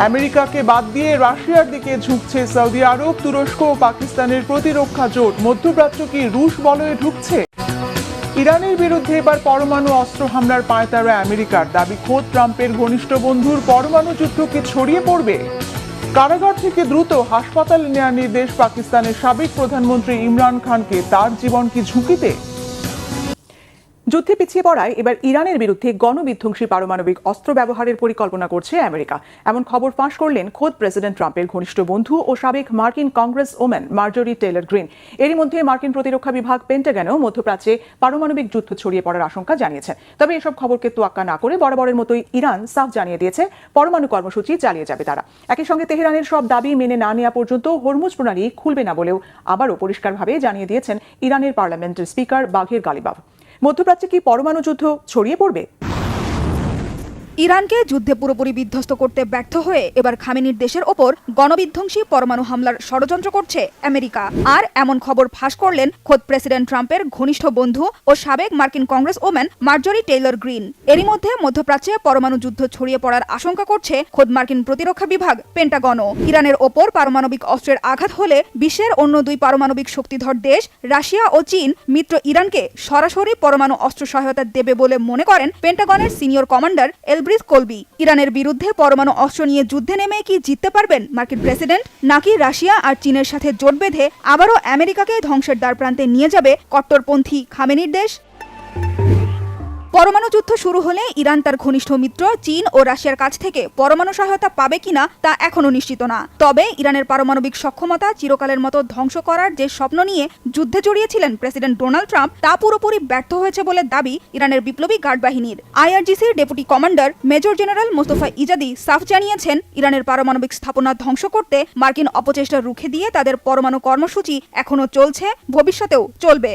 আমেরিকাকে বাদ দিয়ে রাশিয়ার দিকে ঝুঁকছে সৌদি আরব, তুরস্ক ও পাকিস্তানের প্রতিরক্ষা জোট। মধ্যপ্রাচ্য কি রুশ বলয়ে ঢুকছে? ইরানের বিরুদ্ধে এবার পরমাণু অস্ত্র হামলার পায়তারা আমেরিকার। দাবি খোদ ট্রাম্পের ঘনিষ্ঠ বন্ধুর। পরমাণু যুদ্ধ কি ছড়িয়ে পড়বে? কারাগার থেকে দ্রুত হাসপাতালে নেওয়ার নির্দেশ পাকিস্তানের সাবেক প্রধানমন্ত্রী ইমরান খানকে। তার জীবন কি ঝুঁকিতে? যুদ্ধে পিছিয়ে পড়ায় এবার ইরানের বিরুদ্ধে গণবিধ্বংসী পারমাণবিক অস্ত্র ব্যবহারের পরিকল্পনা করছে আমেরিকা। এমন খবর ফাঁস করলেন খোদ প্রেসিডেন্ট ট্রাম্পের ঘনিষ্ঠ বন্ধু ও সাবেক মার্কিন কংগ্রেস ওম্যান মার্জরি টেলর গ্রিন। এরই মধ্যে মার্কিন প্রতিরক্ষা বিভাগ পেন্টাগনও মধ্যপ্রাচ্যে পারমাণবিক যুদ্ধ ছড়িয়ে পড়ার আশঙ্কা জানিয়েছে। তবে এসব খবরকে তোয়াক্কা না করে বরাবরের মতোই ইরান সাফ জানিয়ে দিয়েছে পরমাণু কর্মসূচি চালিয়ে যাবে তারা। একই সঙ্গে তেহরানের সব দাবি মেনে না নেওয়া পর্যন্ত হরমুজ প্রণালী খুলবে না বলেও আবারও পরিষ্কারভাবে জানিয়ে দিয়েছেন ইরানের পার্লামেন্টের স্পিকার বাঘের গালিবাফ। মধ্যপ্রাচ্যে কি পরমাণু যুদ্ধ ছড়িয়ে পড়বে? ইরানকে যুদ্ধে পুরোপুরি বিধ্বস্ত করতে ব্যর্থ হয়ে এবার খামেনির দেশের ওপর গণবিধ্বংসী পরমাণু হামলার ষড়যন্ত্র করছে আমেরিকা। আর এমন খবর ফাঁস করলেন খোদ প্রেসিডেন্ট ট্রাম্পের ঘনিষ্ঠ বন্ধু ও সাবেক মার্কিন কংগ্রেস ওম্যান মার্জরি টেইলর গ্রিন। এরই মধ্যে মধ্যপ্রাচ্যে পরমাণু যুদ্ধ ছড়িয়ে পড়ার আশঙ্কা করছে খোদ মার্কিন প্রতিরক্ষা বিভাগ পেন্টাগনও। ইরানের ওপর পারমাণবিক অস্ত্রের আঘাত হলে বিশ্বের অন্য দুই পারমাণবিক শক্তিধর দেশ রাশিয়া ও চীন মিত্র ইরানকে সরাসরি পরমাণু অস্ত্র সহায়তা দেবে বলে মনে করেন পেন্টাগনের সিনিয়র কমান্ডার এলব্রিস কলবি। ইরানের বিরুদ্ধে পরমাণু অস্ত্র নিয়ে যুদ্ধে নেমে কি জিততে পারবেন মার্কিন প্রেসিডেন্ট, নাকি রাশিয়া আর চীনের সাথে জোট বেঁধে আবারও আমেরিকাকে ধ্বংসের দ্বারপ্রান্তে নিয়ে যাবে কট্টরপন্থী খামেনির দেশ? পরমাণু যুদ্ধ শুরু হলে ইরান তার ঘনিষ্ঠ মিত্র চীন ও রাশিয়ার কাছ থেকে পরমাণু সহায়তা পাবে কিনা তা এখনো নিশ্চিত না। তবে ইরানের পারমাণবিক সক্ষমতা চিরকালের মতো ধ্বংস করার যে স্বপ্ন নিয়ে যুদ্ধে জড়িয়েছিলেন প্রেসিডেন্ট ডোনাল্ড ট্রাম্প তা পুরোপুরি ব্যর্থ হয়েছে বলে দাবি ইরানের বিপ্লবী গার্ড বাহিনীর। আইআরজিসির deputy commander major general Mostafa Izadi সাফ জানিয়েছেন, ইরানের পারমাণবিক স্থাপনা ধ্বংস করতে মার্কিন অপচেষ্টা রুখে দিয়ে তাদের পরমাণু কর্মসূচি এখনো চলছে, ভবিষ্যতেও চলবে।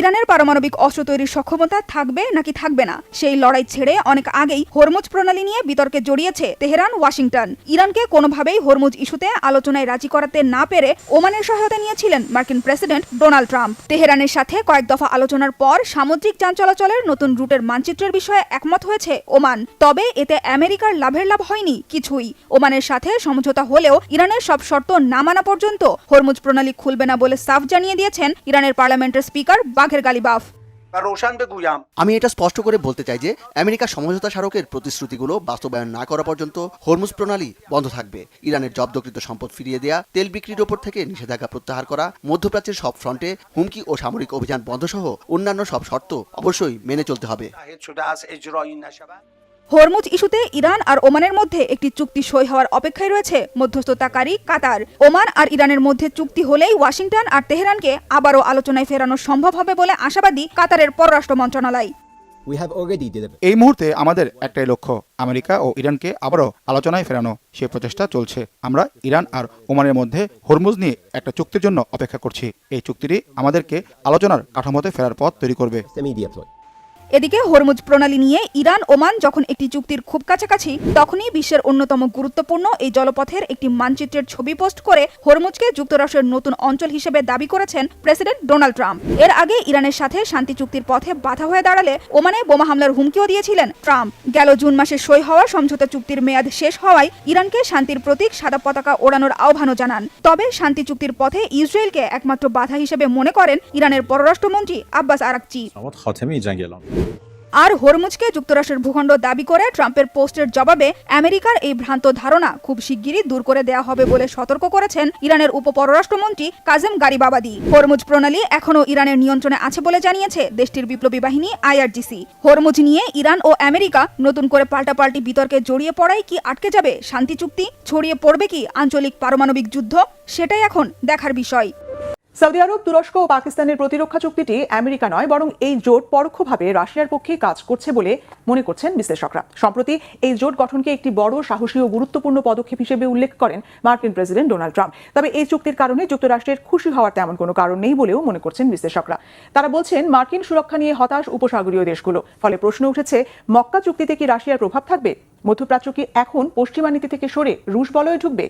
ইরানের পারমাণবিক অস্ত্র তৈরির সক্ষমতা থাকবে নাকি থাকবে না সেই লড়াই ছেড়ে অনেক আগেই হরমুজ প্রণালী নিয়ে বিতর্কে জড়িয়েছে তেহরান, ওয়াশিংটন। ইরানকে কোনোভাবেই হরমুজ ইস্যুতে আলোচনায় রাজি করাতে না পেরে ওমানের সহায়তা নিয়েছিলেন মার্কিন প্রেসিডেন্ট ডোনাল্ড ট্রাম্প। তেহরানের সাথে কয়েক দফা আলোচনার পর সামুদ্রিক যান চলাচলের নতুন রুটের মানচিত্রের বিষয়ে একমত হয়েছে ওমান। তবে এতে আমেরিকার লাভের লাভ হয়নি কিছুই। ওমানের সাথে সমঝোতা হলেও ইরানের সব শর্ত না মানা পর্যন্ত হরমুজ প্রণালী খুলবে না বলে সাফ জানিয়ে দিয়েছেন ইরানের পার্লামেন্টের স্পিকার বাঘের গালিবাফ। আমি এটা স্পষ্ট করে বলতে চাই যে আমেরিকা সমঝোতা স্মারকের প্রতিশ্রুতিগুলো বাস্তবায়ন না করা পর্যন্ত হরমুজ প্রণালী বন্ধ থাকবে। ইরানের জব্দকৃত সম্পদ ফিরিয়ে দেয়া, তেল বিক্রির ওপর থেকে নিষেধাজ্ঞা প্রত্যাহার করা, মধ্যপ্রাচ্যের সব ফ্রন্টে হুমকি ও সামরিক অভিযান বন্ধ সহ অন্যান্য সব শর্ত অবশ্যই মেনে চলতে হবে। হরমুজ ইস্যুতে ইরান আর ওমানের মধ্যে একটি চুক্তি সই হওয়ার অপেক্ষায় রয়েছে মধ্যস্থতাকারী কাতার। ওমান আর ইরানের মধ্যে চুক্তি হলেই ওয়াশিংটন আর তেহরানকে আবারও আলোচনায় ফেরানো সম্ভব হবে বলে আশাবাদী কাতারের পররাষ্ট্র মন্ত্রণালয়। এই মুহূর্তে আমাদের একটাই লক্ষ্য, আমেরিকা ও ইরানকে আবারও আলোচনায় ফেরানো। সেই প্রচেষ্টা চলছে। আমরা ইরান আর ওমানের মধ্যে হরমুজ নিয়ে একটা চুক্তির জন্য অপেক্ষা করছি। এই চুক্তিটি আমাদেরকে আলোচনার কাঠামোতে ফেরার পথ তৈরি করবে। এদিকে হরমুজ প্রণালী নিয়ে ইরান ওমান যখন একটি চুক্তির খুব কাছাকাছি, তখনই বিশ্বের অন্যতম গুরুত্বপূর্ণ এই জলপথের একটি মানচিত্রের ছবি পোস্ট করে হরমুজকে যুক্তরাষ্ট্রের নতুন অঞ্চল হিসেবে দাবি করেছেন প্রেসিডেন্ট ডোনাল্ড ট্রাম্প। এর আগে ইরানের সাথে শান্তি চুক্তির পথে বাধা হয়ে দাঁড়ালে ওমানে বোমা হামলার হুমকিও দিয়েছিলেন ট্রাম্প। গেল জুন মাসে সই হওয়া সমঝোতা চুক্তির মেয়াদ শেষ হওয়ায় ইরানকে শান্তির প্রতীক সাদা পতাকা ওড়ানোর আহ্বানও জানান। তবে শান্তি চুক্তির পথে ইসরায়েলকে একমাত্র বাধা হিসেবে মনে করেন ইরানের পররাষ্ট্রমন্ত্রী আব্বাস আরাকচি। আর হরমুজকে যুক্তরাষ্ট্রের ভূখণ্ড দাবি করে ট্রাম্পের পোস্টের জবাবে আমেরিকার এই ভ্রান্ত ধারণা খুব শিগগিরই দূর করে দেওয়া হবে বলে সতর্ক করেছেন ইরানের উপপররাষ্ট্রমন্ত্রী কাজেম গারিবাবাদি। হরমুজ প্রণালী এখনও ইরানের নিয়ন্ত্রণে আছে বলে জানিয়েছে দেশটির বিপ্লবী বাহিনী আইআরজিসি। হরমুজ নিয়ে ইরান ও আমেরিকা নতুন করে পাল্টাপাল্টি বিতর্কে জড়িয়ে পড়ায় কি আটকে যাবে শান্তি চুক্তি? ছড়িয়ে পড়বে কি আঞ্চলিক পারমাণবিক যুদ্ধ? সেটাই এখন দেখার বিষয়। সৌদি আরব, তুরস্ক ও পাকিস্তানের প্রতিরক্ষা চুক্তিটি আমেরিকা নয় বরং এই জোট পরোক্ষভাবে রাশিয়ার পক্ষে কাজ করছে বলে মনে করছেন বিশ্লেষকরা। সম্প্রতি এই জোট গঠনকে একটি বড়, সাহসী ও গুরুত্বপূর্ণ পদক্ষেপ হিসেবে উল্লেখ করেন মার্কিন প্রেসিডেন্ট ডোনাল্ড ট্রাম্প। তবে এই চুক্তির কারণে যুক্তরাষ্ট্রের খুশি হওয়ার তেমন কোনো কারণ নেই বলেও মনে করছেন বিশ্লেষকরা। তারা বলছেন, মার্কিন সুরক্ষা নিয়ে হতাশ উপসাগরীয় দেশগুলো। ফলে প্রশ্ন উঠেছে, মক্কা চুক্তিতে কি রাশিয়ার প্রভাব থাকবে? মধ্যপ্রাচ্য কি এখন পশ্চিমা নীতি থেকে সরে রুশ বলয়ে ঢুকবে?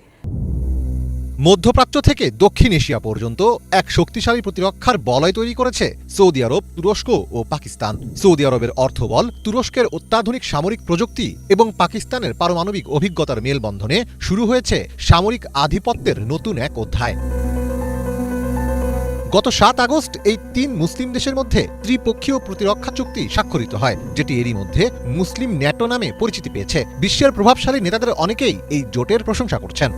মধ্যপ্রাচ্য থেকে দক্ষিণ এশিয়া পর্যন্ত এক শক্তিশালী প্রতিরক্ষার বলয় তৈরি করেছে সৌদি আরব, তুরস্ক ও পাকিস্তান। সৌদি আরবের অর্থবল, তুরস্কের অত্যাধুনিক সামরিক প্রযুক্তি এবং পাকিস্তানের পারমাণবিক অভিজ্ঞতার মেলবন্ধনে শুরু হয়েছে সামরিক আধিপত্যের নতুন এক অধ্যায়। গত 7 আগস্ট এই 3 মুসলিম দেশের মধ্যে ত্রিপক্ষীয় প্রতিরক্ষা চুক্তি স্বাক্ষরিত হয়, যেটি এরই মধ্যে মুসলিম ন্যাটো নামে পরিচিতি পেয়েছে। বিশ্বের প্রভাবশালী নেতাদের অনেকেই এই জোটের প্রশংসা করছেন।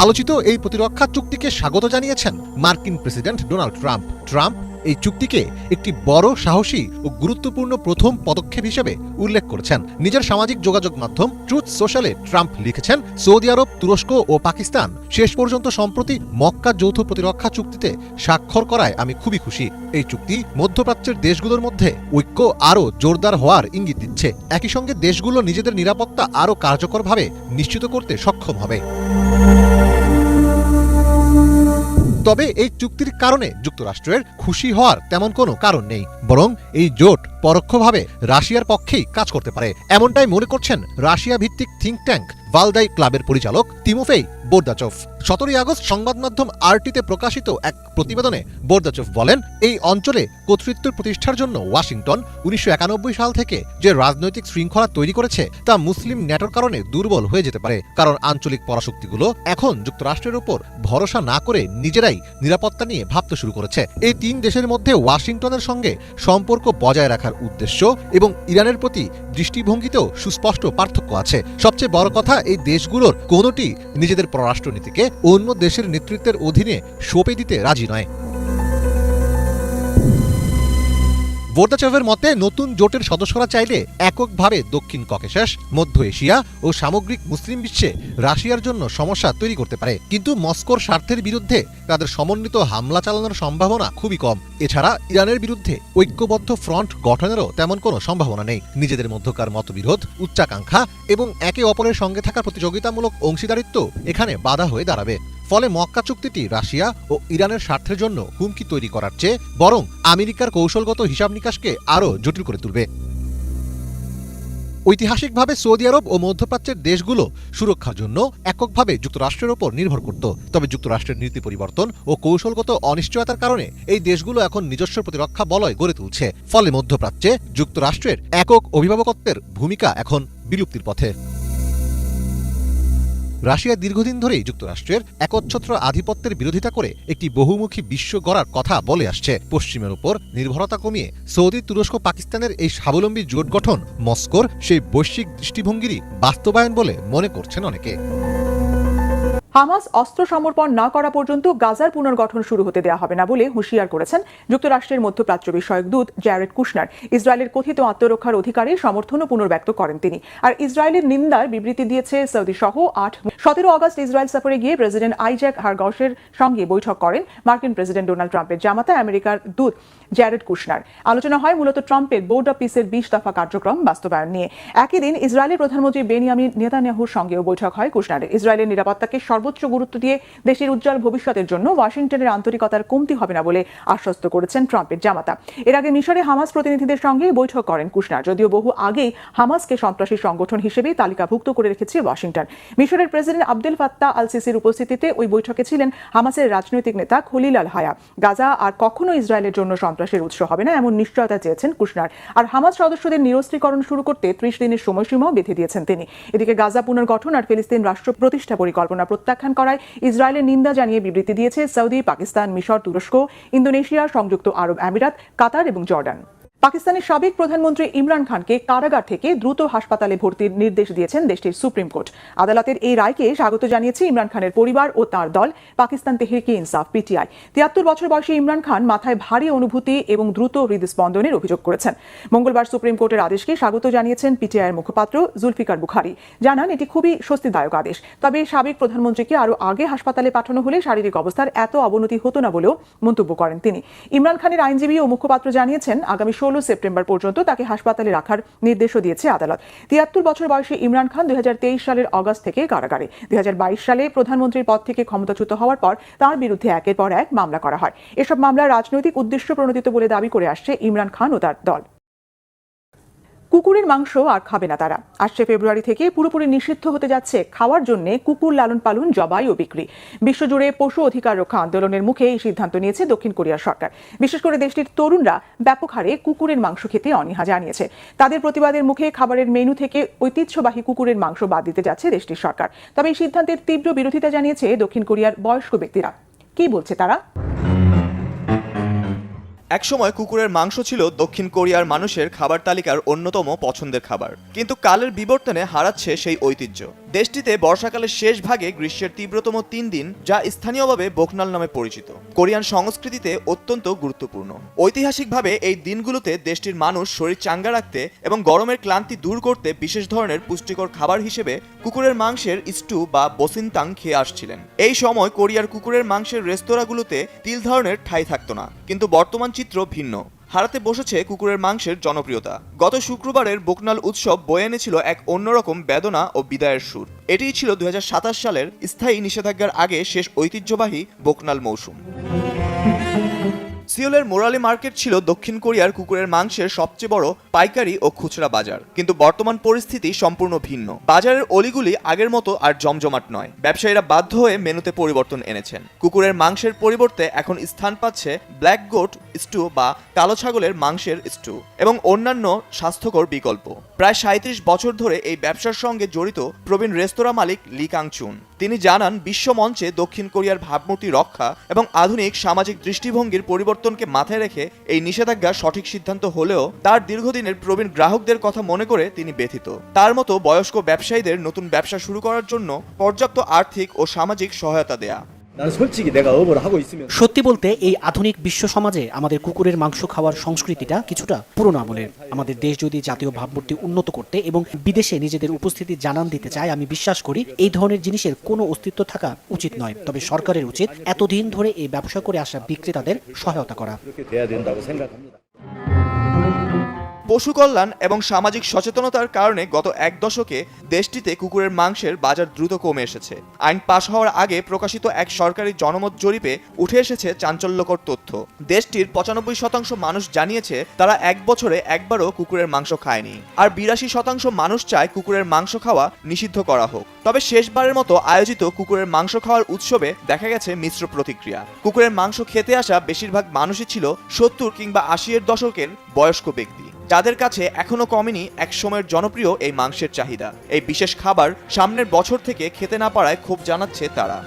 আলোচিত এই প্রতিরক্ষা চুক্তিকে স্বাগত জানিয়েছেন মার্কিন প্রেসিডেন্ট ডোনাল্ড ট্রাম্প এই চুক্তিকে একটি বড়, সাহসী ও গুরুত্বপূর্ণ প্রথম পদক্ষেপ হিসেবে উল্লেখ করেছেন। নিজের সামাজিক যোগাযোগ মাধ্যম ট্রুথ সোশ্যালে ট্রাম্প লিখেছেন, সৌদি আরব, তুরস্ক ও পাকিস্তান শেষ পর্যন্ত সম্প্রতি মক্কা যৌথ প্রতিরক্ষা চুক্তিতে স্বাক্ষর করায় আমি খুবই খুশি। এই চুক্তি মধ্যপ্রাচ্যের দেশগুলোর মধ্যে ঐক্য আরও জোরদার হওয়ার ইঙ্গিত দিচ্ছে। একই সঙ্গে দেশগুলো নিজেদের নিরাপত্তা আরও কার্যকরভাবে নিশ্চিত করতে সক্ষম হবে। তবে এই চুক্তির কারণে যুক্তরাষ্ট্রের খুশি হওয়ার তেমন কোনো কারণ নেই, বরং এই জোট পরোক্ষভাবে রাশিয়ার পক্ষেই কাজ করতে পারে, এমনটাই মনে করছেন রাশিয়া ভিত্তিক থিঙ্ক ট্যাঙ্ক ভালদাই ক্লাবের পরিচালক তিমোফেই বোরদাচভ। 17 আগস্ট সংবাদ মাধ্যম আরটিতে প্রকাশিত এক প্রতিবেদনে বোরদাচভ বলেন, এই অঞ্চলে কর্তৃত্ব প্রতিষ্ঠার জন্য ওয়াশিংটন 1991 সাল থেকে যে রাজনৈতিক শৃঙ্খলা তৈরি করেছে তা মুসলিম ন্যাটোর কারণে দুর্বল হয়ে যেতে পারে, কারণ আঞ্চলিক পরাশক্তিগুলো এখন যুক্তরাষ্ট্রের উপর ভরসা না করে নিজেরাই নিরাপত্তা নিয়ে ভাবতে শুরু করেছে। এই 3 দেশের মধ্যে ওয়াশিংটনের সঙ্গে সম্পর্ক বজায় রাখার উদ্দেশ্য এবং ইরানের প্রতি দৃষ্টিভঙ্গিতেও সুস্পষ্ট পার্থক্য আছে। সবচেয়ে বড় কথা, এই দেশগুলোর কোনোটি নিজেদের পররাষ্ট্রনীতিকে অন্য দেশের নেতৃত্বের অধীনে সঁপে দিতে রাজি নয়। বোরদাচভের মতে, নতুন জোটের সদস্যরা চাইলে এককভাবে দক্ষিণ ককেশাস, মধ্য এশিয়া ও সামগ্রিক মুসলিম বিশ্বে রাশিয়ার জন্য সমস্যা তৈরি করতে পারে, কিন্তু মস্কোর স্বার্থের বিরুদ্ধে তাদের সমন্বিত হামলা চালানোর সম্ভাবনা খুবই কম। এছাড়া ইরানের বিরুদ্ধে ঐক্যবদ্ধ ফ্রন্ট গঠনেরও তেমন কোনো সম্ভাবনা নেই। নিজেদের মধ্যকার মতবিরোধ, উচ্চাকাঙ্ক্ষা এবং একে অপরের সঙ্গে থাকা প্রতিযোগিতামূলক অংশীদারিত্ব এখানে বাধা হয়ে দাঁড়াবে। ফলে মক্কা চুক্তিটি রাশিয়া ও ইরানের স্বার্থের জন্য হুমকি তৈরি করার চেয়ে বরং আমেরিকার কৌশলগত হিসাব নিকাশকে আরও জটিল করে তুলবে। ঐতিহাসিকভাবে সৌদি আরব ও মধ্যপ্রাচ্যের দেশগুলো সুরক্ষার জন্য এককভাবে যুক্তরাষ্ট্রের উপর নির্ভর করত। তবে যুক্তরাষ্ট্রের নীতি পরিবর্তন ও কৌশলগত অনিশ্চয়তার কারণে এই দেশগুলো এখন নিজস্ব প্রতিরক্ষা বলয় গড়ে তুলছে। ফলে মধ্যপ্রাচ্যে যুক্তরাষ্ট্রের একক অভিভাবকত্বের ভূমিকা এখন বিলুপ্তির পথে। রাশিয়া দীর্ঘদিন ধরেই যুক্তরাষ্ট্রের একচ্ছত্র আধিপত্যের বিরোধিতা করে একটি বহুমুখী বিশ্ব গড়ার কথা বলে আসছে। পশ্চিমের উপর নির্ভরতা কমিয়ে সৌদি, তুরস্ক, পাকিস্তানের এই স্বাবলম্বী জোট গঠন মস্কোর সেই বৈশ্বিক দৃষ্টিভঙ্গিরই বাস্তবায়ন বলে মনে করছেন অনেকে। হামাস অস্ত্র সমর্পণ না করা পর্যন্ত গাজার পুনর্গঠন শুরু হতে দেওয়া হবে না বলে হুঁশিয়ার করেছেন যুক্তরাষ্ট্রের মধ্যপ্রাচ্য বিষয়ক দূত জ্যারেড কুশনার। ইসরায়েলের কথিত আত্মরক্ষার অধিকারে সমর্থনও পুনর্ব্যক্ত করেন তিনি। আর ইসরায়েলের নিন্দার বিবৃতি দিয়েছে সৌদি সহ 17 আগস্ট ইসরায়েল সফরে গিয়ে প্রেসিডেন্ট আইজ্যাক হারগসের সঙ্গে বৈঠক করেন মার্কিন প্রেসিডেন্ট ডোনাল্ড ট্রাম্পের জামাতা আমেরিকার দূত জ্যারেড কুশনার। আলোচনা হয় মূলত ট্রাম্পের বোর্ড অব পিসের 20 দফা কার্যক্রম বাস্তবায়ন নিয়ে। একই দিন ইসরায়েলের প্রধানমন্ত্রী বেনিয়ামিন নেতানিয়াহুর সঙ্গেও বৈঠক হয় কুশনারের। ইসরায়েলের নিরাপত্তাকে সর্বোচ্চ গুরুত্ব দিয়ে দেশের উজ্জ্বল ভবিষ্যতের জন্য ওয়াশিংটনের আন্তরিকতার কমতি হবে না বলে আশ্বস্ত করেছেন ট্রাম্পের জামাতা। এর আগে মিশরে হামাস প্রতিনিধিদের সঙ্গে বৈঠক করেন কুশনার। যদিও বহু আগেই হামাসকে সন্ত্রাসী সংগঠন হিসেবে তালিকাভুক্ত করে রেখেছে ওয়াশিংটন। মিশরের প্রেসিডেন্ট আব্দেল ফাত্তাহ আল সিসির উপস্থিতিতে ওই বৈঠকে ছিলেন হামাসের রাজনৈতিক নেতা খলিল আল হায়া। গাজা আর কখনো ইসরায়েলের জন্য সন্ত্রাসের উৎস হবে না এমন নিশ্চয়তা চেয়েছেন কুশনার। আর হামাস সদস্যদের নিরস্ত্রীকরণ শুরু করতে 30 দিনের সময়সীমাও বেঁধে দিয়েছেন তিনি। এদিকে গাজা পুনর্গঠন আর ফিলিস্তিন রাষ্ট্র প্রতিষ্ঠা পরিকল্পনা প্রত্যাখ্যান করায় ইসরায়েলের নিন্দা জানিয়ে বিবৃতি দিয়েছে সৌদি, পাকিস্তান, মিশর, তুরস্ক, ইন্দোনেশিয়া, সংযুক্ত আরব আমিরাত, কাতার এবং জর্ডান। পাকিস্তানের সাবেক প্রধানমন্ত্রী ইমরান খানকে কারাগার থেকে দ্রুত হাসপাতালে ভর্তির নির্দেশ দিয়েছেন দেশটির সুপ্রিম কোর্ট। আদালতের এই রায়কে স্বাগত জানিয়েছে ইমরান খানের পরিবার ও তার দল পাকিস্তান তেহরিকে ইনসাফ পিটিআই। 73 বছর বয়সী ইমরান খান মাথায় ভারী অনুভূতি এবং দ্রুত হৃদস্পন্দনের অভিযোগ করেছেন। মঙ্গলবার সুপ্রিম কোর্টের আদেশকে স্বাগত জানিয়েছেন পিটিআইয়ের মুখপাত্র জুলফিকার বুখারী। জানান, এটি খুবই স্বস্তিদায়ক আদেশ। তবে সাবেক প্রধানমন্ত্রীকে আরও আগে হাসপাতালে পাঠানো হলে শারীরিক অবস্থার এত অবনতি হতো না বলেও মন্তব্য করেন তিনি। ইমরান খানের আইনজীবী ও মুখপাত্র জানিয়েছেন, আগামী 16 সেপ্টেম্বর পর্যন্ত তাকে হাসপাতালে রাখার নির্দেশও দিয়েছে আদালত। 73 বছর বয়সী ইমরান খান 2023 সালের অগস্ট থেকে কারাগারে। 2022 সালে প্রধানমন্ত্রীর পদ থেকে ক্ষমতাচ্যুত হওয়ার পর তার বিরুদ্ধে একের পর এক মামলা করা হয়। এসব মামলা রাজনৈতিক উদ্দেশ্য প্রণোদিত বলে দাবি করে আসছে ইমরান খান ও তার দল। কুকুরের মাংস আর খাবে না তারা। আসছে ফেব্রুয়ারি থেকে পুরোপুরি নিষিদ্ধ হতে যাচ্ছে খাওয়ার জন্য কুকুর লালন পালন, জবাই ও বিক্রি। বিশ্বজুড়ে পশু অধিকার রক্ষা আন্দোলনের মুখে এই সিদ্ধান্ত নিয়েছে দক্ষিণ কোরিয়ার সরকার। বিশেষ করে দেশটির তরুণরা ব্যাপক হারে কুকুরের মাংস খেতে অনীহা জানিয়েছে। তাদের প্রতিবাদের মুখে খাবারের মেনু থেকে ঐতিহ্যবাহী কুকুরের মাংস বাদ দিতে যাচ্ছে দেশটির সরকার। তবে এই সিদ্ধান্তের তীব্র বিরোধিতা জানিয়েছে দক্ষিণ কোরিয়ার বয়স্ক ব্যক্তিরা। কি বলছে তারা? একসময় কুকুরের মাংস ছিল দক্ষিণ কোরিয়ার মানুষের খাবার তালিকার অন্যতম পছন্দের খাবার, কিন্তু কালের বিবর্তনে হারাচ্ছে সেই ঐতিহ্য। দেশটিতে বর্ষাকালের শেষ ভাগে গ্রীষ্মের তীব্রতম 3 দিন, যা স্থানীয়ভাবে বোকনাল নামে পরিচিত, কোরিয়ান সংস্কৃতিতে অত্যন্ত গুরুত্বপূর্ণ। ঐতিহাসিকভাবে এই দিনগুলোতে দেশটির মানুষ শরীর চাঙ্গা রাখতে এবং গরমের ক্লান্তি দূর করতে বিশেষ ধরনের পুষ্টিকর খাবার হিসেবে কুকুরের মাংসের স্টু বা বসিনতাং খেয়ে আসছিলেন। এই সময় কোরিয়ার কুকুরের মাংসের রেস্তোরাঁগুলোতে তিল ধরনের ঠাঁই থাকতো না, কিন্তু বর্তমান চিত্র ভিন্ন। হারাতে বসেছে কুকুরের মাংসের জনপ্রিয়তা। গত শুক্রবারের বোকনাল উৎসব বয়ে এনেছিল এক অন্যরকম বেদনা ও বিদায়ের সুর। এটিই ছিল 2027 সালের স্থায়ী নিষেধাজ্ঞার আগে শেষ ঐতিহ্যবাহী বোকনাল মৌসুম। সিওলের মোরালি মার্কেট ছিল দক্ষিণ কোরিয়ার কুকুরের মাংসের সবচেয়ে বড় পাইকারি ও খুচরা বাজার, কিন্তু বর্তমান পরিস্থিতি সম্পূর্ণ ভিন্ন। বাজারের অলিগুলি আগের মতো আর জমজমাট নয়। ব্যবসায়ীরা বাধ্য হয়ে মেনুতে পরিবর্তন এনেছেন। কুকুরের মাংসের পরিবর্তে এখন স্থান পাচ্ছে ব্ল্যাক গোট স্টু বা কালো ছাগলের মাংসের স্টু এবং অন্যান্য স্বাস্থ্যকর বিকল্প। প্রায় 37 বছর ধরে এই ব্যবসার সঙ্গে জড়িত প্রবীণ রেস্তোরাঁ মালিক লি কাংচুন। তিনি জানান, বিশ্ব মঞ্চে দক্ষিণ কোরিয়ার ভাবমূর্তি রক্ষা এবং আধুনিক সামাজিক দৃষ্টিভঙ্গির পরিবর্তনকে মাথায় রেখে এই নিষেধাজ্ঞা সঠিক সিদ্ধান্ত হলেও তার দীর্ঘদিনের প্রবীণ গ্রাহকদের কথা মনে করে তিনি ব্যথিত। তার মতো বয়স্ক ব্যবসায়ীদের নতুন ব্যবসা শুরু করার জন্য পর্যাপ্ত আর্থিক ও সামাজিক সহায়তা দেয়া। সত্যি বলতে এই আধুনিক বিশ্ব সমাজে আমাদের কুকুরের মাংস খাওয়ার সংস্কৃতিটা কিছুটা পুরনো আমলের। আমাদের দেশ যদি জাতীয় ভাবমূর্তি উন্নত করতে এবং বিদেশে নিজেদের উপস্থিতি জানান দিতে চায়, আমি বিশ্বাস করি এই ধরনের জিনিসের কোনো অস্তিত্ব থাকা উচিত নয়। তবে সরকারের উচিত এতদিন ধরে এই ব্যবসা করে আসা বিক্রেতাদের সহায়তা করা। পশু কল্যাণ এবং সামাজিক সচেতনতার কারণে গত 1 দশকে দেশটিতে কুকুরের মাংসের বাজার দ্রুত কমে এসেছে। আইন পাশ হওয়ার আগে প্রকাশিত এক সরকারি জনমত জরিপে উঠে এসেছে চাঞ্চল্যকর তথ্য। দেশটির 95% মানুষ জানিয়েছে তারা 1 বছরে একবারও কুকুরের মাংস খায়নি, আর 82% মানুষ চায় কুকুরের মাংস খাওয়া নিষিদ্ধ করা হোক। তবে শেষবারের মতো আয়োজিত কুকুরের মাংস খাওয়ার উৎসবে দেখা গেছে মিশ্র প্রতিক্রিয়া। কুকুরের মাংস খেতে আসা বেশিরভাগ মানুষই ছিল 70 কিংবা 80-এর দশকের বয়স্ক ব্যক্তি, যাদের কাছে এখনো কমেনি একসময়ের জনপ্রিয় এই মাংসের চাহিদা। এই বিশেষ খাবার সামনের বছর থেকে খেতে না পারায় ক্ষোভ জানাচ্ছে তারা।